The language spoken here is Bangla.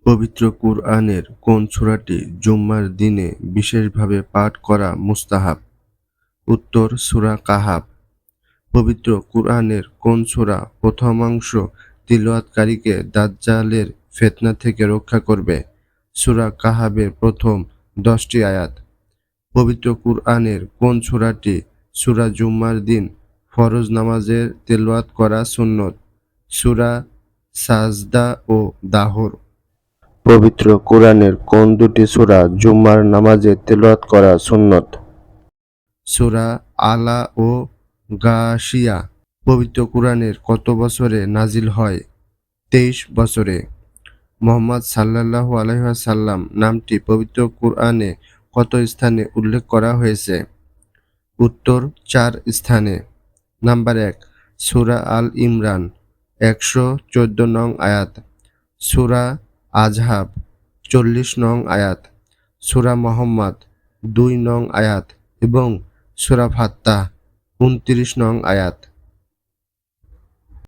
পবিত্র কুরআনের কোন সূরাটি জুম্মার দিনে বিশেষভাবে পাঠ করা মুস্তাহাব? উত্তর সূরা কাহাফ। পবিত্র কুরআনের কোন সূরা প্রথমাংশ তিলাওয়াতকারীকে দাজ্জালের ফিতনা থেকে রক্ষা করবে? সূরা কাহাফের প্রথম 10টি আয়াত। পবিত্র কুরআনের কোন সূরাটি সূরা জুম্মার দিন ফরজ নামাজের তিলাওয়াত করা সুন্নত? সূরা সাজদা ও দাহর। পবিত্র কুরআনের কোন দুটি সূরা জুম্মার নামাজে তিলাওয়াত করা সুন্নত? সূরা আলা ও গাশিয়া। পবিত্র কুরআনের কত বছরে নাজিল হয়? 23 বছরে। মুহাম্মদ সাল্লাল্লাহু আলাইহি ওয়াসাল্লাম নামটি পবিত্র কুরআনে কত স্থানে উল্লেখ করা হয়েছে? উত্তর 4 স্থানে। নাম্বার 1, সূরা আল ইমরান 114 নং আয়াত, সূরা আজহাব 40 নং আয়াত, সূরা মুহাম্মদ 2 নং আয়াত এবং সূরা ফাত্তাহ 29 নং আয়াত।